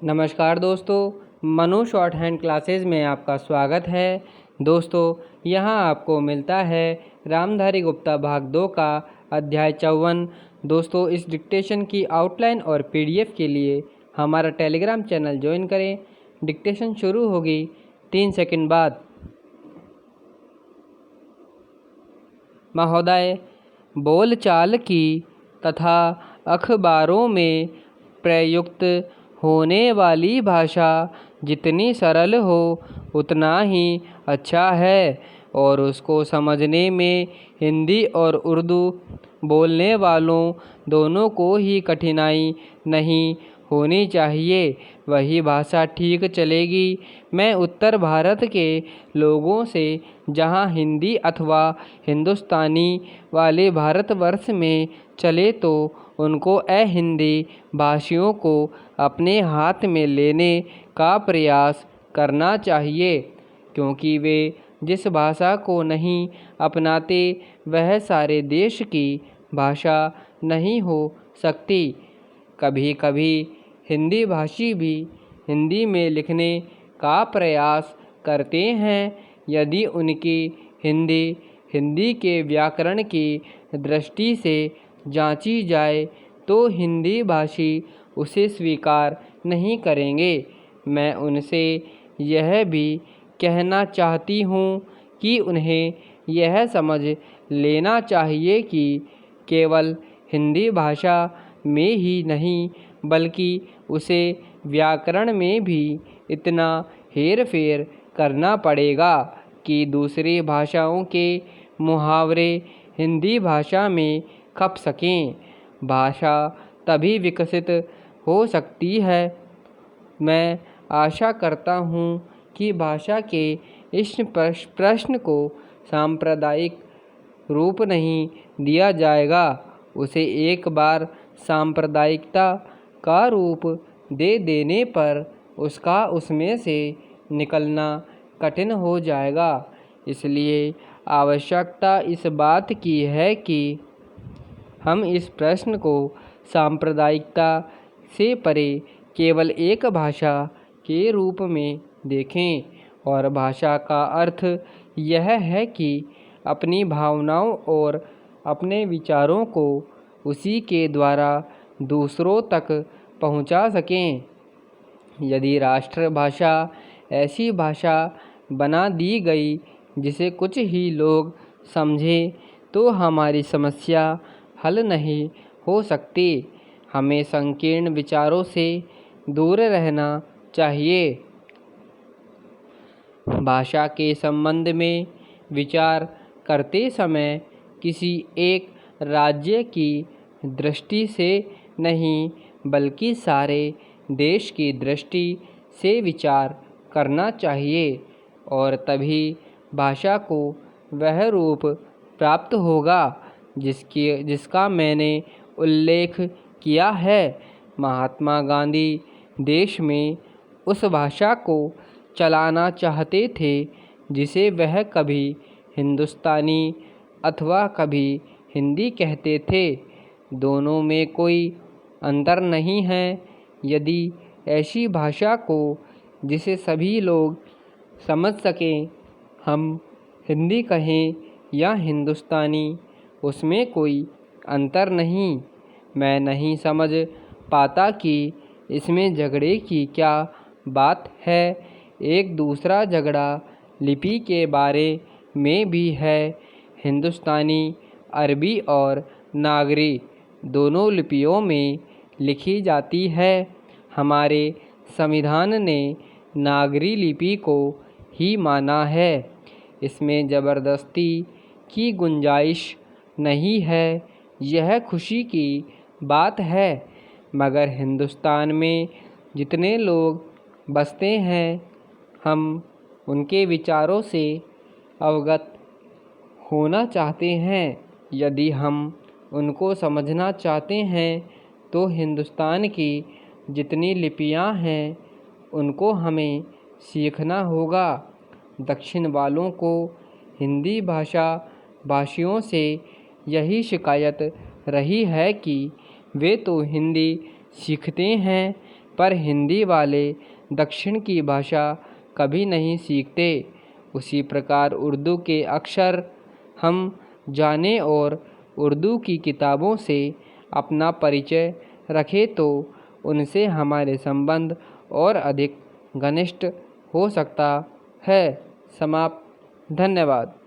नमस्कार दोस्तों, Manu short hand classes में आपका स्वागत है। दोस्तों, यहाँ आपको मिलता है रामधारी गुप्ता भाग 2 का अध्याय 54। दोस्तों, इस डिक्टेशन की आउटलाइन और पीडीएफ के लिए हमारा टेलीग्राम चैनल ज्वाइन करें। डिक्टेशन शुरू होगी 3 सेकंड बाद। महोदय, बोलचाल की तथा अखबारों में प्रयुक्त होने वाली भाषा जितनी सरल हो उतना ही अच्छा है और उसको समझने में हिंदी और उर्दू बोलने वालों दोनों को ही कठिनाई नहीं होनी चाहिए। वही भाषा ठीक चलेगी। मैं उत्तर भारत के लोगों से, जहाँ हिंदी अथवा हिंदुस्तानी वाले भारतवर्ष में चले, तो उनको अहिंदी भाषियों को अपने हाथ में लेने का प्रयास करना चाहिए, क्योंकि वे जिस भाषा को नहीं अपनाते वह सारे देश की भाषा नहीं हो सकती। कभी कभी हिंदी भाषी भी हिंदी में लिखने का प्रयास करते हैं। यदि उनकी हिंदी के व्याकरण की दृष्टि से जांची जाए तो हिंदी भाषी उसे स्वीकार नहीं करेंगे। मैं उनसे यह भी कहना चाहती हूँ कि उन्हें यह समझ लेना चाहिए कि केवल हिंदी भाषा में ही नहीं बल्कि उसे व्याकरण में भी इतना हेर फेर करना पड़ेगा कि दूसरी भाषाओं के मुहावरे हिंदी भाषा में खप सकें। भाषा तभी विकसित हो सकती है। मैं आशा करता हूँ कि भाषा के इस प्रश्न को सांप्रदायिक रूप नहीं दिया जाएगा। उसे एक बार सांप्रदायिकता का रूप दे देने पर उसका उसमें से निकलना कठिन हो जाएगा। इसलिए आवश्यकता इस बात की है कि हम इस प्रश्न को सांप्रदायिकता से परे केवल एक भाषा के रूप में देखें। और भाषा का अर्थ यह है कि अपनी भावनाओं और अपने विचारों को उसी के द्वारा दूसरों तक पहुंचा सकें। यदि राष्ट्रभाषा ऐसी भाषा बना दी गई जिसे कुछ ही लोग समझें तो हमारी समस्या हल नहीं हो सकती। हमें संकीर्ण विचारों से दूर रहना चाहिए। भाषा के संबंध में विचार करते समय किसी एक राज्य की दृष्टि से नहीं बल्कि सारे देश की दृष्टि से विचार करना चाहिए और तभी भाषा को वह रूप प्राप्त होगा जिसका मैंने उल्लेख किया है। महात्मा गांधी देश में उस भाषा को चलाना चाहते थे जिसे वह कभी हिंदुस्तानी अथवा कभी हिंदी कहते थे। दोनों में कोई अंतर नहीं है। यदि ऐसी भाषा को जिसे सभी लोग समझ सकें हम हिंदी कहें या हिंदुस्तानी, उसमें कोई अंतर नहीं। मैं नहीं समझ पाता कि इसमें झगड़े की क्या बात है। एक दूसरा झगड़ा लिपि के बारे में भी है। हिंदुस्तानी, अरबी और नागरी दोनों लिपियों में लिखी जाती है। हमारे संविधान ने नागरी लिपि को ही माना है। इसमें ज़बरदस्ती की गुंजाइश नहीं है। यह खुशी की बात है। मगर हिंदुस्तान में जितने लोग बसते हैं हम उनके विचारों से अवगत होना चाहते हैं। यदि हम उनको समझना चाहते हैं तो हिंदुस्तान की जितनी लिपियां हैं उनको हमें सीखना होगा। दक्षिण वालों को हिंदी भाषियों से यही शिकायत रही है कि वे तो हिंदी सीखते हैं पर हिंदी वाले दक्षिण की भाषा कभी नहीं सीखते। उसी प्रकार उर्दू के अक्षर हम जाने और उर्दू की किताबों से अपना परिचय रखें तो उनसे हमारे संबंध और अधिक घनिष्ठ हो सकता है। समाप्त। धन्यवाद।